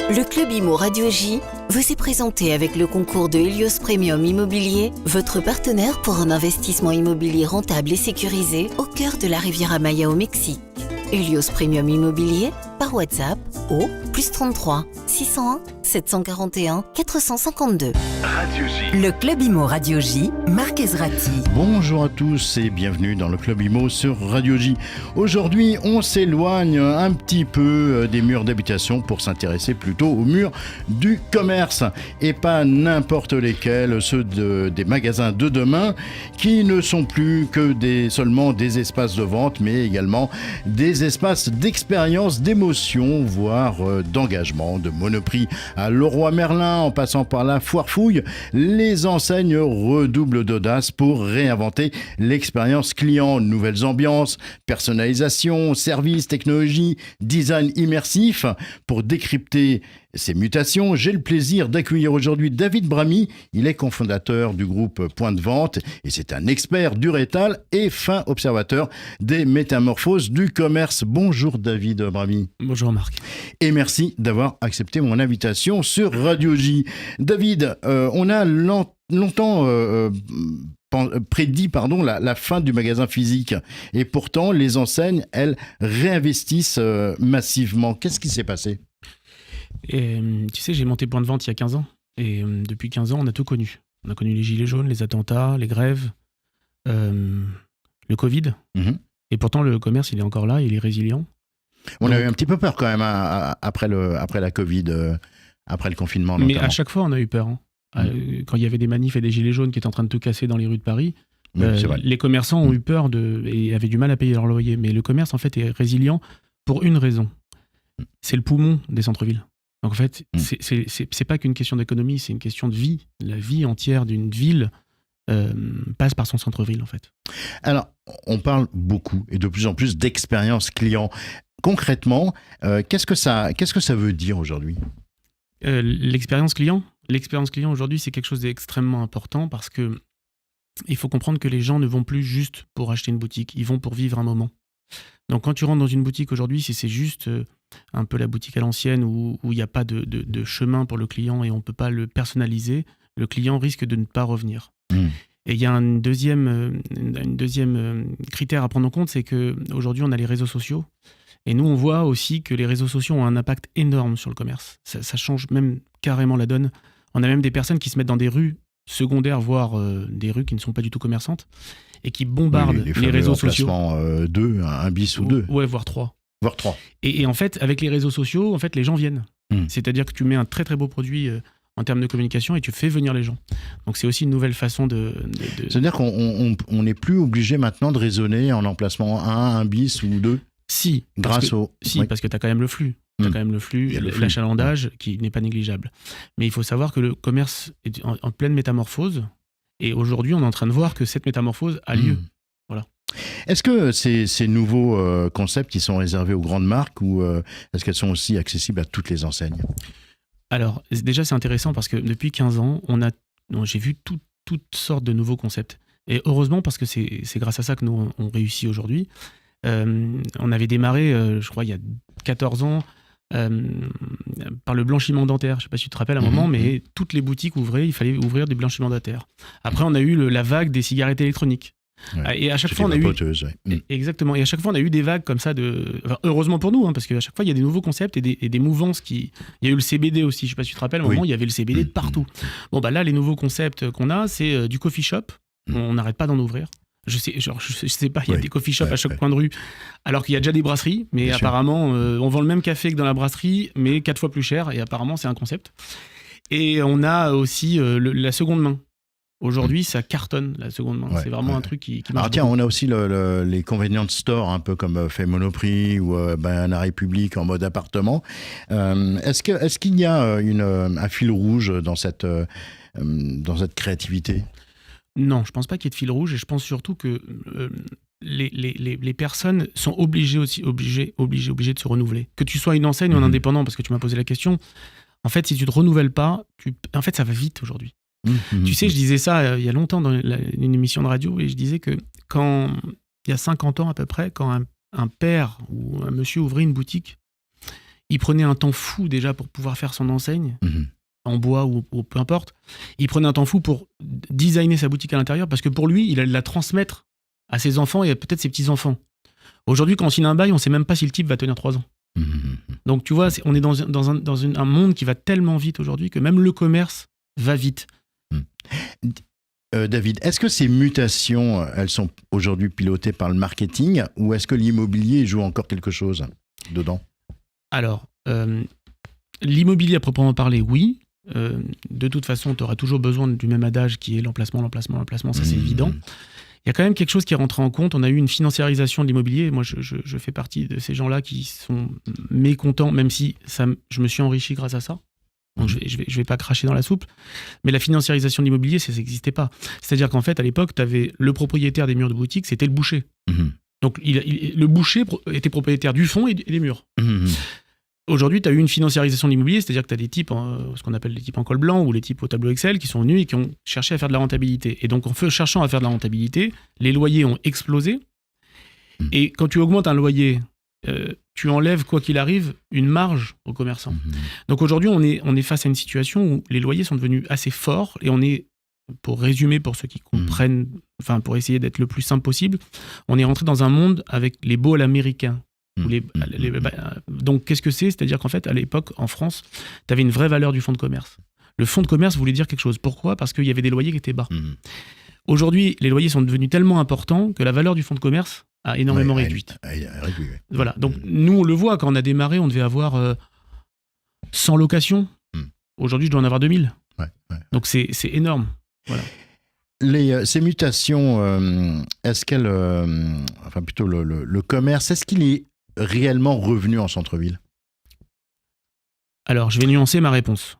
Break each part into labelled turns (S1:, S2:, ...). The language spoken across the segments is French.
S1: Le Club Imo Radio J vous est présenté avec le concours de Helios Premium Immobilier, votre partenaire pour un investissement immobilier rentable et sécurisé au cœur de la Riviera Maya au Mexique. Helios Premium Immobilier par WhatsApp au +33 601 741 452.
S2: Radio J.
S3: Le Club Imo Radio J, Marc Ezrati.
S4: Bonjour à tous et bienvenue dans le Club Imo sur Radio J. Aujourd'hui, on s'éloigne un petit peu des murs d'habitation pour s'intéresser plutôt aux murs du commerce. Et pas n'importe lesquels, ceux des magasins de demain qui ne sont plus que seulement des espaces de vente, mais également des espaces d'expérience, d'émotion, voire d'engagement, de Monoprix à Leroy Merlin, en passant par la Foire Fouille, les enseignes redoublent d'audace pour réinventer l'expérience client. Nouvelles ambiances, personnalisation, services, technologie, design immersif. Pour décrypter ces mutations, j'ai le plaisir d'accueillir aujourd'hui David Bramy. Il est cofondateur du groupe Point de Vente et c'est un expert du rétal et fin observateur des métamorphoses du commerce. Bonjour David Bramy.
S5: Bonjour Marc.
S4: Et merci d'avoir accepté mon invitation sur Radio J. David, on a longtemps prédit la fin du magasin physique. Et pourtant, les enseignes, elles, réinvestissent massivement. Qu'est-ce qui s'est passé ?
S5: Et, tu sais, j'ai monté Point de Vente il y a 15 ans. Et depuis 15 ans, on a tout connu. On a connu les gilets jaunes, les attentats, les grèves, le Covid. Mm-hmm. Et pourtant, le commerce, il est encore là, il est résilient.
S4: On a eu un petit peu peur quand même après la Covid, après le confinement notamment.
S5: Mais à chaque fois, on a eu peur. Quand il y avait des manifs et des gilets jaunes qui étaient en train de tout casser dans les rues de Paris, les commerçants ont eu peur et avaient du mal à payer leur loyer. Mais le commerce, en fait, est résilient pour une raison. C'est le poumon des centres-villes. Donc en fait, c'est pas qu'une question d'économie, c'est une question de vie. La vie entière d'une ville passe par son centre-ville, en fait.
S4: Alors, on parle beaucoup et de plus en plus d'expérience client. Concrètement, qu'est-ce que ça veut dire aujourd'hui ?
S5: L'expérience client aujourd'hui, c'est quelque chose d'extrêmement important parce que il faut comprendre que les gens ne vont plus juste pour acheter une boutique, ils vont pour vivre un moment. Donc quand tu rentres dans une boutique aujourd'hui, si c'est juste un peu la boutique à l'ancienne où il n'y a pas de chemin pour le client et on ne peut pas le personnaliser, le client risque de ne pas revenir. Et il y a une deuxième critère à prendre en compte, c'est qu'aujourd'hui on a les réseaux sociaux. Et nous, on voit aussi que les réseaux sociaux ont un impact énorme sur le commerce. Ça change même carrément la donne. On a même des personnes qui se mettent dans des rues secondaires, voire des rues qui ne sont pas du tout commerçantes, et qui bombardent les réseaux sociaux.
S4: Deux, un bis ou deux.
S5: Ouais, voire trois. Et en fait, avec les réseaux sociaux, en fait, les gens viennent. C'est-à-dire que tu mets un très très beau produit en termes de communication et tu fais venir les gens. Donc c'est aussi une nouvelle façon de...
S4: C'est-à-dire qu'on n'est plus obligé maintenant de raisonner en emplacement un bis ou deux.
S5: Si, parce que tu as quand même le flux. Tu as quand même le flux, l'achalandage qui n'est pas négligeable. Mais il faut savoir que le commerce est en pleine métamorphose. Et aujourd'hui, on est en train de voir que cette métamorphose a lieu. Voilà.
S4: Est-ce que ces nouveaux concepts qui sont réservés aux grandes marques ou est-ce qu'elles sont aussi accessibles à toutes les enseignes ?
S5: Alors, déjà, c'est intéressant parce que depuis 15 ans, j'ai vu toutes sortes de nouveaux concepts. Et heureusement, parce que c'est grâce à ça que nous, on réussit aujourd'hui. On avait démarré, je crois, il y a 14 ans, par le blanchiment dentaire. Je ne sais pas si tu te rappelles à un moment, mais toutes les boutiques ouvraient, il fallait ouvrir du blanchiment dentaire. Après, on a eu la vague des cigarettes électroniques. Ouais, et à chaque fois, on a eu... Exactement. Et à chaque fois, on a eu des vagues comme ça heureusement pour nous, parce qu'à chaque fois, il y a des nouveaux concepts et des mouvances Il y a eu le CBD aussi. Je ne sais pas si tu te rappelles, à un moment, il y avait le CBD de partout. Bon, là, les nouveaux concepts qu'on a, c'est du coffee shop. On n'arrête pas d'en ouvrir. Je sais pas, il y a des coffee shops à chaque coin de rue, alors qu'il y a déjà des brasseries, mais apparemment, on vend le même café que dans la brasserie, mais 4 fois plus cher, et apparemment, c'est un concept. Et on a aussi la seconde main. Aujourd'hui, ça cartonne, la seconde main. C'est vraiment un truc qui marche.
S4: Alors tiens, on a aussi les convenience stores, un peu comme fait Monoprix ou la République en mode appartement. Est-ce qu'il y a un fil rouge dans cette créativité ?
S5: Non, je pense pas qu'il y ait de fil rouge et je pense surtout que les personnes sont obligées de se renouveler. Que tu sois une enseigne ou un indépendant, parce que tu m'as posé la question, en fait, si tu te renouvelles pas, en fait, ça va vite aujourd'hui. Tu sais, je disais ça il y a longtemps dans une émission de radio et je disais que quand, il y a 50 ans à peu près, quand un père ou un monsieur ouvrait une boutique, il prenait un temps fou déjà pour pouvoir faire son enseigne, en bois ou peu importe. Il prenait un temps fou pour designer sa boutique à l'intérieur, parce que pour lui, il allait la transmettre à ses enfants et peut-être ses petits-enfants. Aujourd'hui, quand on signe un bail, on ne sait même pas si le type va tenir 3 ans. Donc tu vois, on est dans un monde qui va tellement vite aujourd'hui que même le commerce va vite.
S4: David, est-ce que ces mutations, elles sont aujourd'hui pilotées par le marketing ou est-ce que l'immobilier joue encore quelque chose dedans ?
S5: Alors, l'immobilier à proprement parler, oui. De toute façon, tu auras toujours besoin du même adage qui est l'emplacement, ça c'est évident. Il y a quand même quelque chose qui est rentré en compte. On a eu une financiarisation de l'immobilier. Moi, je fais partie de ces gens-là qui sont mécontents, même si je me suis enrichi grâce à ça. Donc, je vais pas cracher dans la soupe. Mais la financiarisation de l'immobilier, ça n'existait pas. C'est-à-dire qu'en fait, à l'époque, tu avais le propriétaire des murs de boutique, c'était le boucher. Donc, le boucher était propriétaire du fond et des murs. Aujourd'hui, tu as eu une financiarisation de l'immobilier, c'est-à-dire que tu as des types, ce qu'on appelle les types en col blanc ou les types au tableau Excel qui sont venus et qui ont cherché à faire de la rentabilité. Et donc, en cherchant à faire de la rentabilité, les loyers ont explosé. Et quand tu augmentes un loyer, tu enlèves, quoi qu'il arrive, une marge aux commerçants. Donc aujourd'hui, on est face à une situation où les loyers sont devenus assez forts et on est, pour résumer, pour ceux qui comprennent, enfin pour essayer d'être le plus simple possible, on est rentré dans un monde avec les baux à l'américain. Donc, qu'est-ce que c'est ? C'est-à-dire qu'en fait, à l'époque, en France, tu avais une vraie valeur du fonds de commerce. Le fonds de commerce voulait dire quelque chose. Pourquoi ? Parce qu'il y avait des loyers qui étaient bas. Aujourd'hui, les loyers sont devenus tellement importants que la valeur du fonds de commerce a énormément réduite. Voilà. Donc, nous, on le voit, quand on a démarré, on devait avoir 100 locations. Aujourd'hui, je dois en avoir 2000. Donc, c'est énorme. Voilà.
S4: Ces mutations, est-ce qu'elles... enfin, plutôt le commerce, est-ce qu'il est réellement revenu en centre-ville ?
S5: Alors, je vais nuancer ma réponse.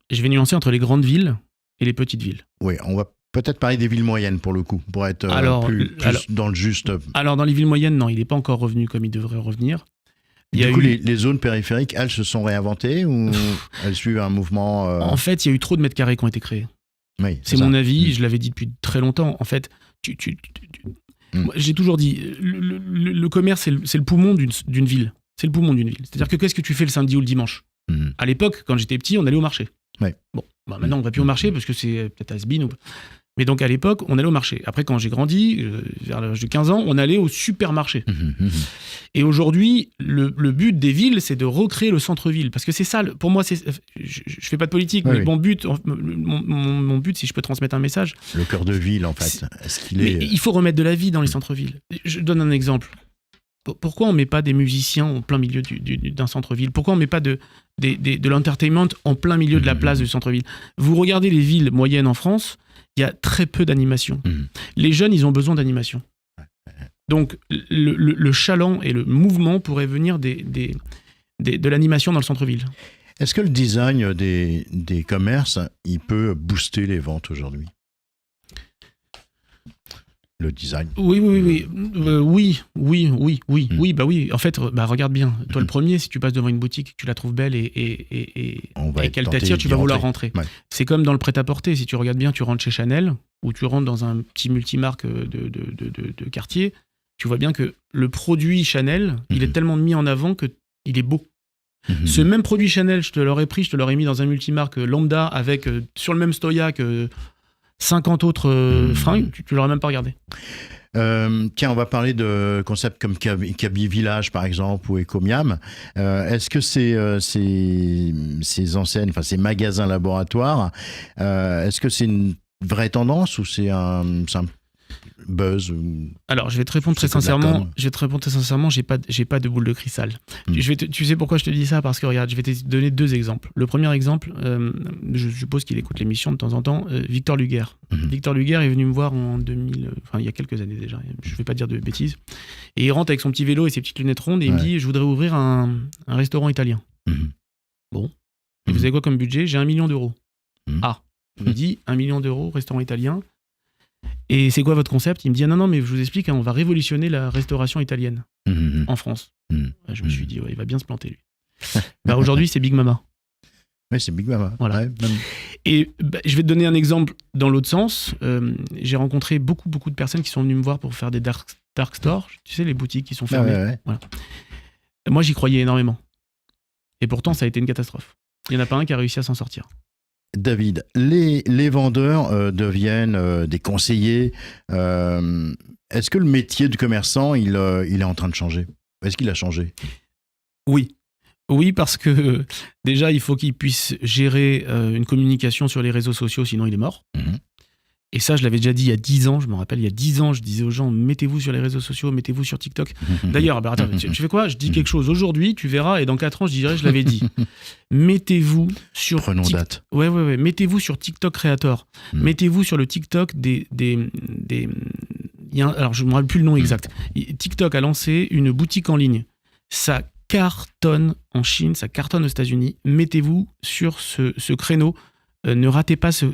S5: Je vais nuancer entre les grandes villes et les petites villes.
S4: Oui, on va peut-être parler des villes moyennes, pour le coup, pour être plus dans le juste. Alors,
S5: dans les villes moyennes, non, il n'est pas encore revenu comme il devrait revenir.
S4: Du coup, les zones périphériques, elles se sont réinventées ou elles suivent un mouvement
S5: En fait, il y a eu trop de mètres carrés qui ont été créés.
S4: Oui,
S5: c'est mon avis, je l'avais dit depuis très longtemps. En fait, moi, j'ai toujours dit, le commerce, c'est le poumon d'une ville. C'est le poumon d'une ville. C'est-à-dire que qu'est-ce que tu fais le samedi ou le dimanche ? À l'époque, quand j'étais petit, on allait au marché. Bon, maintenant, on va plus au marché parce que c'est peut-être has-been. Mais donc, à l'époque, on allait au marché. Après, quand j'ai grandi, vers l'âge de 15 ans, on allait au supermarché. Et aujourd'hui, le but des villes, c'est de recréer le centre-ville. Parce que c'est ça, pour moi, je fais pas de politique, mais mon but, si je peux transmettre un message...
S4: Le cœur de ville, en fait.
S5: Il faut remettre de la vie dans les centres-villes. Je donne un exemple. Pourquoi on met pas des musiciens en plein milieu d'un centre-ville ? Pourquoi on met pas de l'entertainment en plein milieu de la place du centre-ville ? Vous regardez les villes moyennes en France, il y a très peu d'animation. Les jeunes, ils ont besoin d'animation. Donc, le chaland et le mouvement pourraient venir de l'animation dans le centre-ville.
S4: Est-ce que le design des commerces, il peut booster les ventes aujourd'hui ? Le design.
S5: Oui. Bah oui. En fait, regarde bien. Toi, le premier, si tu passes devant une boutique, que tu la trouves belle et qu'elle t'attire, tu vas vouloir rentrer. C'est comme dans le prêt-à-porter. Si tu regardes bien, tu rentres chez Chanel ou tu rentres dans un petit multimarque de quartier, tu vois bien que le produit Chanel, il est tellement mis en avant qu'il est beau. Ce même produit Chanel, je te l'aurais mis dans un multimarque lambda avec sur le même stoyac 50 autres fringues, tu l'aurais même pas regardé.
S4: Tiens, on va parler de concepts comme Kaby Village, par exemple, ou Ecomiam. Est-ce que ces enseignes, enfin ces magasins laboratoires, est-ce que c'est une vraie tendance ou c'est un buzz
S5: Alors, je vais te répondre très sincèrement. J'ai pas de boule de cristal. Tu sais pourquoi je te dis ça ? Parce que regarde, je vais te donner 2 exemples. Le premier exemple, je suppose qu'il écoute l'émission de temps en temps, Victor Luguer. Victor Luguer est venu me voir il y a quelques années déjà. Je vais pas dire de bêtises. Et il rentre avec son petit vélo et ses petites lunettes rondes et il me dit, je voudrais ouvrir un restaurant italien. Bon. Et vous avez quoi comme budget ? J'ai 1 million d'euros. Il me dit 1 million d'euros, restaurant italien. Et c'est quoi votre concept ? Il me dit non, mais je vous explique, on va révolutionner la restauration italienne en France. Je me suis dit, il va bien se planter, lui. Aujourd'hui, c'est Big Mama.
S4: Oui, c'est Big Mama.
S5: Voilà. Et je vais te donner un exemple dans l'autre sens. J'ai rencontré beaucoup de personnes qui sont venues me voir pour faire des dark stores. Tu sais, les boutiques qui sont fermées. Voilà. Moi, j'y croyais énormément. Et pourtant, ça a été une catastrophe. Il n'y en a pas un qui a réussi à s'en sortir.
S4: David, les vendeurs deviennent des conseillers. Est-ce que le métier de commerçant, il est en train de changer? Est-ce qu'il a changé?
S5: Oui. Oui, parce que déjà, il faut qu'il puisse gérer une communication sur les réseaux sociaux, sinon il est mort.
S4: Mhm.
S5: Et ça, je l'avais déjà dit il y a 10 ans. Je me rappelle, il y a 10 ans, je disais aux gens, mettez-vous sur les réseaux sociaux, mettez-vous sur TikTok. D'ailleurs, attends, tu fais quoi? Je dis quelque chose aujourd'hui, tu verras, et dans 4 ans, je dirai, je l'avais dit. Mettez-vous sur...
S4: Prenons date.
S5: Ouais. Mettez-vous sur TikTok Creator. Mettez-vous sur le TikTok alors, je ne me rappelle plus le nom exact. TikTok a lancé une boutique en ligne. Ça cartonne en Chine, ça cartonne aux États-Unis. Mettez-vous sur ce créneau. Ne ratez pas ce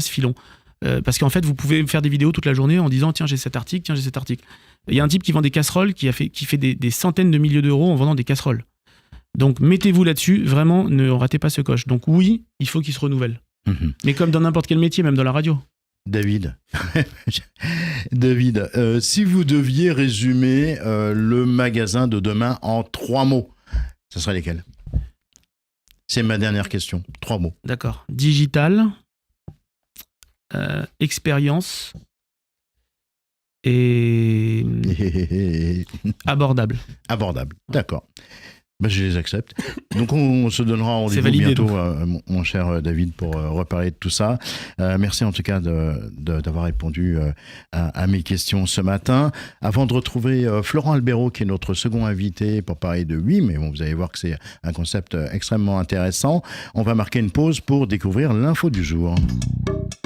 S5: filon. Parce qu'en fait, vous pouvez faire des vidéos toute la journée en disant tiens, j'ai cet article. Il y a un type qui vend des casseroles qui fait des centaines de milliers d'euros en vendant des casseroles. Donc, mettez-vous là-dessus. Vraiment, ne ratez pas ce coche. Donc, oui, il faut qu'il se renouvelle. Mais comme dans n'importe quel métier, même dans la radio.
S4: David, si vous deviez résumer le magasin de demain en 3 mots, ce serait lesquels? C'est ma dernière question. 3 mots.
S5: D'accord. Digital, expérience et abordable.
S4: Abordable, d'accord. Ben, je les accepte. Donc on se donnera rendez-vous
S5: validé,
S4: bientôt, mon cher David, pour reparler de tout ça. Merci en tout cas d'avoir répondu à mes questions ce matin. Avant de retrouver Florent Albero, qui est notre second invité pour parler de WIM, et bon, vous allez voir que c'est un concept extrêmement intéressant, on va marquer une pause pour découvrir l'info du jour.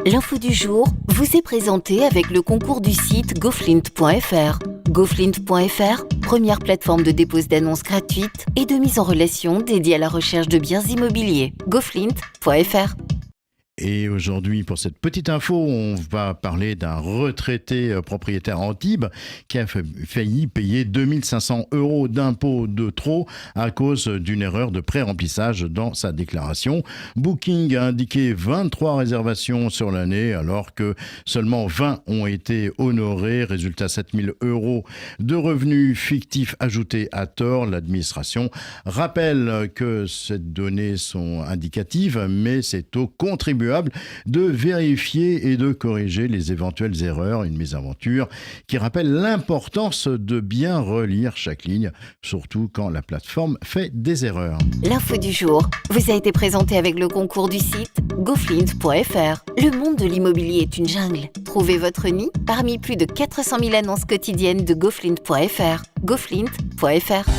S1: L'info du jour vous est présentée avec le concours du site goflint.fr. Goflint.fr, première plateforme de dépose d'annonces gratuite et de mise en relation dédiée à la recherche de biens immobiliers. Goflint.fr.
S4: Et aujourd'hui, pour cette petite info, on va parler d'un retraité propriétaire à Antibes qui a failli payer 2500 € d'impôts de trop à cause d'une erreur de pré-remplissage dans sa déclaration. Booking a indiqué 23 réservations sur l'année alors que seulement 20 ont été honorées. Résultat, 7000 € de revenus fictifs ajoutés à tort. L'administration rappelle que ces données sont indicatives, mais c'est au contribuable de vérifier et de corriger les éventuelles erreurs. Une mésaventure qui rappelle l'importance de bien relire chaque ligne, surtout quand la plateforme fait des erreurs.
S1: L'info du jour vous a été présentée avec le concours du site goflint.fr. Le monde de l'immobilier est une jungle. Trouvez votre nid parmi plus de 400 000 annonces quotidiennes de goflint.fr. Goflint.fr.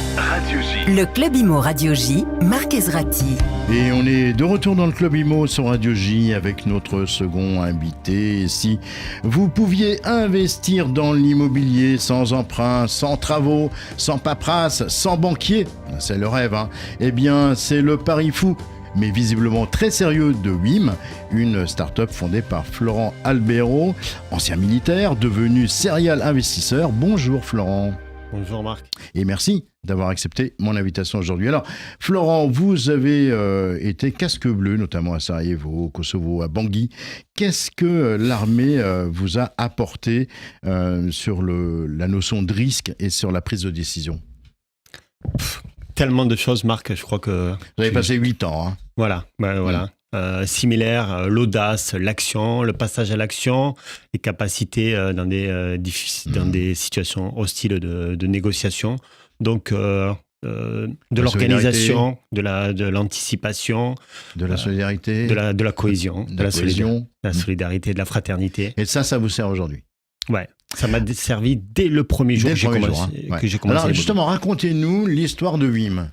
S3: Le Club Imo Radio J, Marc Ezrati.
S4: Et on est de retour dans le Club Imo sur Radio J avec notre second invité. Si vous pouviez investir dans l'immobilier sans emprunt, sans travaux, sans paperasse, sans banquier, c'est le rêve, hein. Eh bien, c'est le pari fou, mais visiblement très sérieux de WIM, une start-up fondée par Florent Albero, ancien militaire, devenu serial investisseur. Bonjour Florent.
S2: Bonjour Marc.
S4: Et merci d'avoir accepté mon invitation aujourd'hui. Alors, Florent, vous avez été casque bleu, notamment à Sarajevo, au Kosovo, à Bangui. Qu'est-ce que l'armée vous a apporté sur la notion de risque et sur la prise de décision?
S2: Tellement de choses, Marc, je crois que...
S4: Vous avez passé 8 ans. Hein.
S2: Voilà. Similaire, l'audace, l'action, le passage à l'action, les capacités dans des situations hostiles de négociation. Donc, de l'organisation, de l'anticipation,
S4: de la solidarité,
S2: de la cohésion,
S4: de la
S2: solidarité, de la fraternité.
S4: Et ça vous sert aujourd'hui?
S2: Ouais, ça m'a servi dès le premier jour que j'ai commencé.
S4: Alors justement, racontez-nous l'histoire de WIM.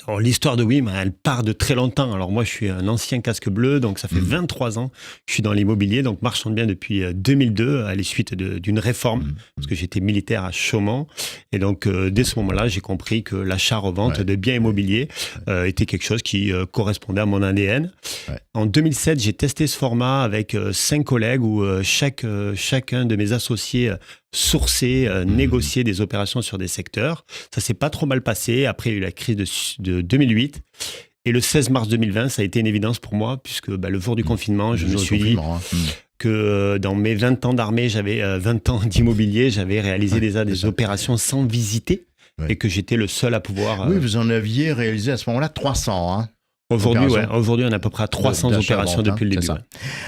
S2: Alors, l'histoire de WIM, elle part de très longtemps. Alors moi, je suis un ancien casque bleu, donc ça fait 23 ans que je suis dans l'immobilier, donc marchand de biens depuis 2002, à la suite d'une réforme, parce que j'étais militaire à Chaumont. Et donc, dès ce moment-là, j'ai compris que l'achat-revente de biens immobiliers était quelque chose qui correspondait à mon ADN. Ouais. En 2007, j'ai testé ce format avec 5 collègues où chacun de mes associés sourcer, négocier des opérations sur des secteurs. Ça s'est pas trop mal passé. Après, il y a eu la crise de 2008. Et le 16 mars 2020, ça a été une évidence pour moi, puisque le jour du confinement, je me suis dit que dans mes 20 ans d'armée, j'avais 20 ans d'immobilier, j'avais réalisé déjà des opérations sans visiter.
S4: Ouais.
S2: et que j'étais le seul à pouvoir...
S4: Oui, vous en aviez réalisé à ce moment-là 300, hein.
S2: Aujourd'hui,
S4: opérations.
S2: Aujourd'hui, on est à peu près à 300
S4: D'achat-vente,
S2: opérations depuis le
S4: c'est
S2: début.
S4: ça.
S2: Ouais.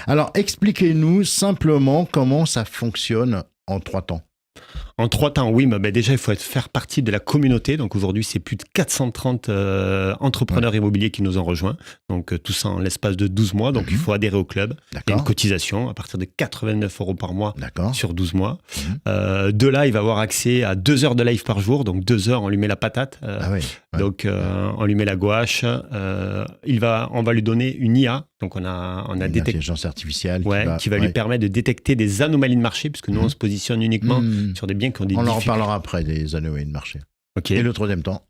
S4: Alors, expliquez-nous simplement comment ça fonctionne en 3 temps.
S2: En 3 temps, oui, mais déjà, il faut faire partie de la communauté. Donc aujourd'hui, c'est plus de 430 entrepreneurs immobiliers qui nous ont rejoints. Donc tout ça en l'espace de 12 mois. Donc il faut adhérer au club. Il y a
S4: D'accord.
S2: une cotisation à partir de 89 € par mois
S4: D'accord.
S2: sur 12 mois. De là, il va avoir accès à 2 heures de live par jour. Donc 2 heures, on lui met la patate.
S4: Ah oui. Ouais.
S2: Donc on lui met la gouache. On va lui donner une IA. Donc on a
S4: Une
S2: détecté...
S4: intelligence artificielle
S2: qui va lui permettre de détecter des anomalies de marché, puisque nous, on se positionne uniquement
S4: Mmh.
S2: sur des biens qui ont des
S4: On en
S2: difficultés.
S4: reparlera après des anomalies de marché.
S2: Ok.
S4: Et le troisième temps?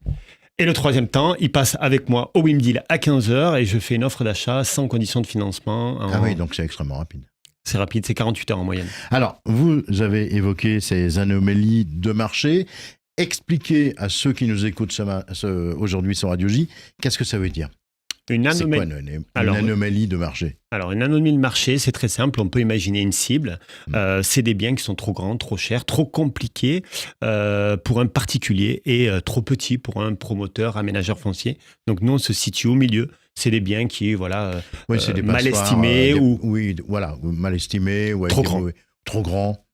S2: Et le troisième temps, il passe avec moi au Wimdeal à 15h et je fais une offre d'achat sans condition de financement.
S4: Ah oui, donc c'est extrêmement rapide.
S2: C'est rapide, c'est 48 heures en moyenne.
S4: Alors, vous avez évoqué ces anomalies de marché. Expliquez à ceux qui nous écoutent aujourd'hui sur Radio J, qu'est-ce que ça veut dire?
S2: Une
S4: C'est quoi
S2: anomalie...
S4: une
S2: Alors,
S4: anomalie de marché?
S2: Alors, une anomalie de marché, c'est très simple. On peut imaginer une cible. C'est des biens qui sont trop grands, trop chers, trop compliqués pour un particulier et trop petits pour un promoteur, aménageur foncier. Donc, nous, on se situe au milieu. C'est des biens qui,
S4: Oui, c'est des
S2: mal
S4: passoires,
S2: estimés ou
S4: mal estimés ou avec
S2: trop
S4: des
S2: grands.
S4: trop grands.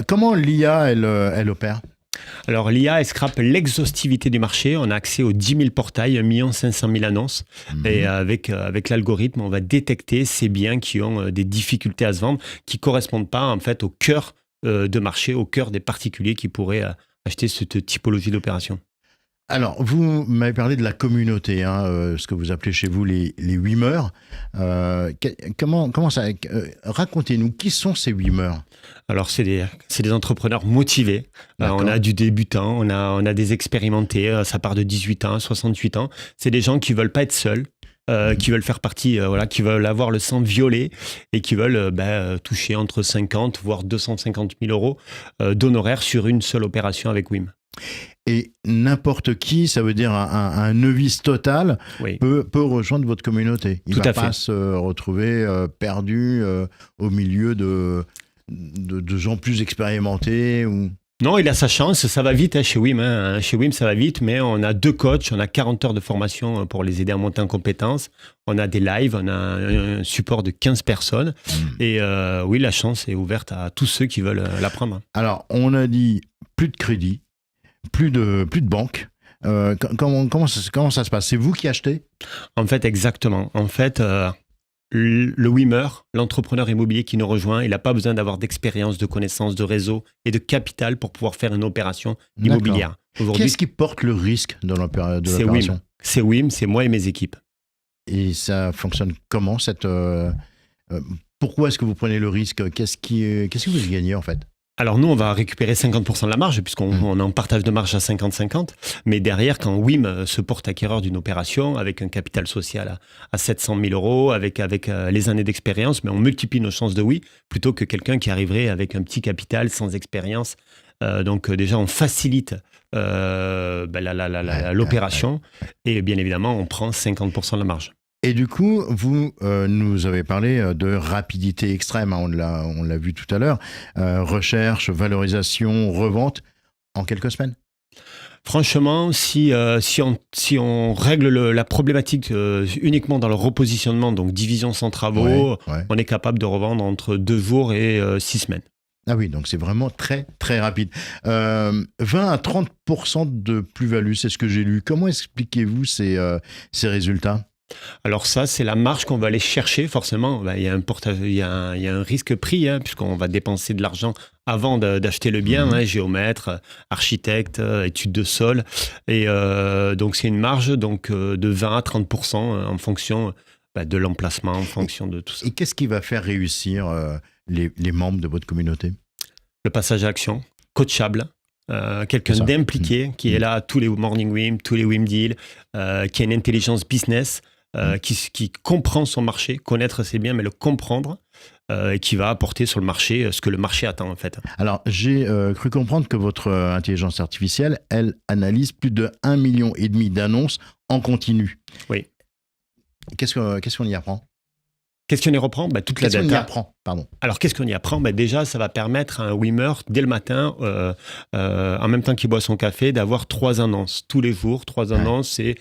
S4: Comment l'IA, elle opère?
S2: Alors, l'IA, elle scrape l'exhaustivité du marché. On a accès aux 10 000 portails, 1 500 000 annonces. Et avec l'algorithme, on va détecter ces biens qui ont des difficultés à se vendre, qui ne correspondent pas en fait au cœur de marché, au cœur des particuliers qui pourraient acheter cette typologie d'opération.
S4: Alors, vous m'avez parlé de la communauté, ce que vous appelez chez vous les Wimers. Comment ça... racontez-nous, qui sont ces Wimers?
S2: Alors, c'est des entrepreneurs motivés. On a du débutant, on a des expérimentés. Ça part de 18 ans, 68 ans. C'est des gens qui ne veulent pas être seuls. Qui veulent faire partie, qui veulent avoir le sang violet et qui veulent toucher entre 50 voire 250 000 € d'honoraires sur une seule opération avec WIM.
S4: Et n'importe qui, ça veut dire un novice total,
S2: Oui.
S4: peut rejoindre votre communauté. Il ne
S2: Tout
S4: va
S2: à fait.
S4: pas se retrouver perdu au milieu de gens plus expérimentés ou...
S2: Non, il a sa chance, ça va vite chez WIM. Chez WIM, ça va vite, mais on a 2 coachs, on a 40 heures de formation pour les aider à monter en compétences. On a des lives, on a un support de 15 personnes. Et oui, la chance est ouverte à tous ceux qui veulent l'apprendre.
S4: Alors, on a dit plus de crédit, plus de banque. Comment ça se passe? C'est vous qui achetez?
S2: En fait, exactement. En fait, le WIMer, l'entrepreneur immobilier qui nous rejoint, il n'a pas besoin d'avoir d'expérience, de connaissances, de réseau et de capital pour pouvoir faire une opération immobilière. Aujourd'hui,
S4: Qu'est-ce qui porte le risque de
S2: c'est
S4: l'opération?
S2: WIM. C'est WIM, c'est moi et mes équipes.
S4: Et ça fonctionne comment pourquoi est-ce que vous prenez le risque? Qu'est-ce que vous gagnez en fait?
S2: Alors nous, on va récupérer 50% de la marge puisqu'on est en partage de marge à 50-50. Mais derrière, quand WIM se porte acquéreur d'une opération avec un capital social à 700 000 €, avec les années d'expérience, mais on multiplie nos chances de oui plutôt que quelqu'un qui arriverait avec un petit capital sans expérience. Donc déjà, on facilite l'opération et bien évidemment, on prend 50% de la marge.
S4: Et du coup, vous nous avez parlé de rapidité extrême, on l'a vu tout à l'heure. Recherche, valorisation, revente, en quelques semaines?
S2: Franchement, si on règle la problématique uniquement dans le repositionnement, donc division sans travaux,
S4: Ouais.
S2: on est capable de revendre entre 2 jours et 6 semaines.
S4: Ah oui, donc c'est vraiment très, très rapide. 20 à 30% de plus-value, c'est ce que j'ai lu. Comment expliquez-vous ces résultats?
S2: Alors ça, c'est la marge qu'on va aller chercher. Forcément, il y a un risque prix, puisqu'on va dépenser de l'argent avant d'acheter le bien, géomètre, architecte, études de sol. Et donc c'est une marge de 20 à 30% en fonction de l'emplacement, en fonction de tout ça.
S4: Et qu'est-ce qui va faire réussir les membres de votre communauté?
S2: Le passage à l'action, coachable. Quelqu'un d'impliqué qui est là à tous les morning WIM, tous les WIM deals, qui a une intelligence business, qui comprend son marché, connaître ses biens, mais le comprendre, et qui va apporter sur le marché ce que le marché attend en fait.
S4: Alors, j'ai cru comprendre que votre intelligence artificielle, elle analyse plus de 1,5 million d'annonces en continu.
S2: Oui.
S4: Qu'est-ce qu'on y apprend?
S2: Qu'est-ce qu'on y reprend? Toute la data.
S4: Qu'est-ce qu'on y apprend? Pardon.
S2: Alors, qu'est-ce qu'on y apprend? Déjà, ça va permettre à un Wimmer, dès le matin, en même temps qu'il boit son café, d'avoir 3 annonces. Tous les jours, 3 annonces, c'est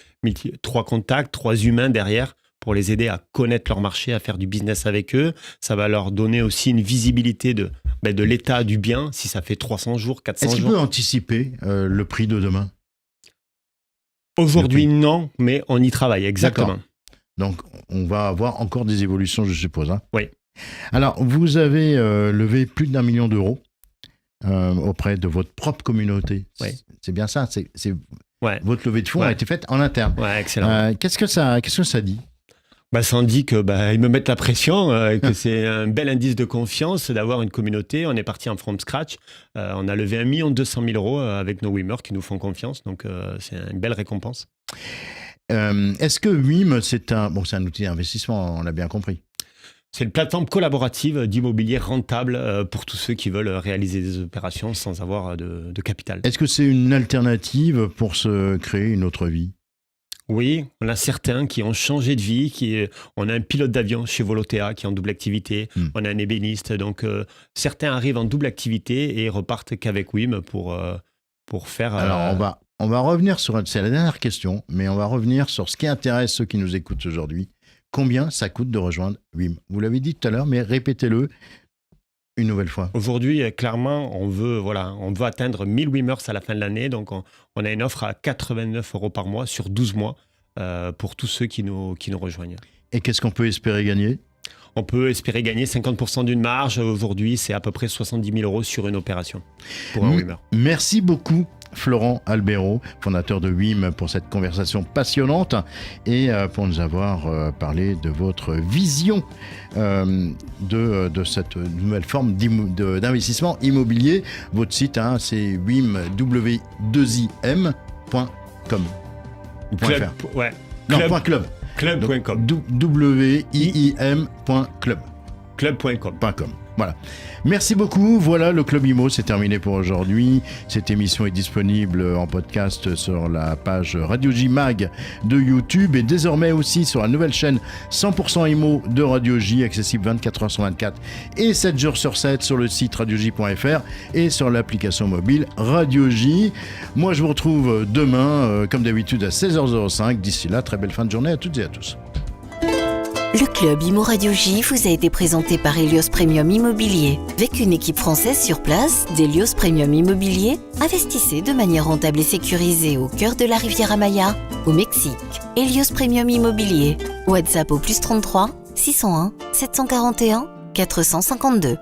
S2: 3 contacts, 3 humains derrière pour les aider à connaître leur marché, à faire du business avec eux. Ça va leur donner aussi une visibilité de l'état du bien, si ça fait 300 jours, 400 jours.
S4: Est-ce qu'il peut anticiper le prix de demain?
S2: Aujourd'hui, non, mais on y travaille, exactement.
S4: D'accord. Donc, on va avoir encore des évolutions, je suppose. Hein.
S2: Oui.
S4: Alors, vous avez levé plus d'1 million d'euros auprès de votre propre communauté.
S2: Oui.
S4: C'est bien ça.
S2: Ouais.
S4: Votre levée de fonds a été faite en interne.
S2: Ouais, excellent.
S4: Qu'est-ce que ça dit?
S2: Ça en dit que ils me mettent la pression, que c'est un bel indice de confiance d'avoir une communauté. On est parti en from scratch. On a levé 1 200 000 euros avec nos Wimmers qui nous font confiance. Donc, c'est une belle récompense.
S4: Est-ce que WIM, c'est un outil d'investissement, on l'a bien compris?
S2: C'est une plateforme collaborative d'immobilier rentable pour tous ceux qui veulent réaliser des opérations sans avoir de capital.
S4: Est-ce que c'est une alternative pour se créer une autre vie?
S2: Oui, on a certains qui ont changé de vie. On a un pilote d'avion chez Volotea qui est en double activité. On a un ébéniste. Donc, certains arrivent en double activité et repartent qu'avec WIM pour faire...
S4: Alors, on va revenir sur... C'est la dernière question, mais on va revenir sur ce qui intéresse ceux qui nous écoutent aujourd'hui. Combien ça coûte de rejoindre WIM? Vous l'avez dit tout à l'heure, mais répétez-le une nouvelle fois.
S2: Aujourd'hui, clairement, on veut atteindre 1000 Wimmers à la fin de l'année. Donc, on a une offre à 89 € par mois sur 12 mois pour tous ceux qui nous rejoignent.
S4: Et qu'est-ce qu'on peut espérer gagner?
S2: On peut espérer gagner 50% d'une marge. Aujourd'hui, c'est à peu près 70 000 € sur une opération pour un Wimmer.
S4: Merci beaucoup, Florent Albero, fondateur de WIM, pour cette conversation passionnante et pour nous avoir parlé de votre vision de cette nouvelle forme d'investissement immobilier. Votre site, c'est wim2im.com.
S2: Club, ouais.
S4: Non, .club.
S2: Club.com.
S4: WIIM.club.
S2: Club.com.
S4: Voilà. Merci beaucoup. Voilà, le Club IMO, c'est terminé pour aujourd'hui. Cette émission est disponible en podcast sur la page Radio J Mag de YouTube et désormais aussi sur la nouvelle chaîne 100% IMO de Radio J, accessible 24 h sur 24 et 7 jours sur 7 sur le site radioj.fr et sur l'application mobile Radio J. Moi, je vous retrouve demain, comme d'habitude, à 16h05. D'ici là, très belle fin de journée à toutes et à tous.
S1: Le Club IMO Radio J vous a été présenté par Helios Premium Immobilier. Avec une équipe française sur place d'Helios Premium Immobilier, investissez de manière rentable et sécurisée au cœur de la Riviera Maya, au Mexique. Helios Premium Immobilier. WhatsApp au +33 601 741 452.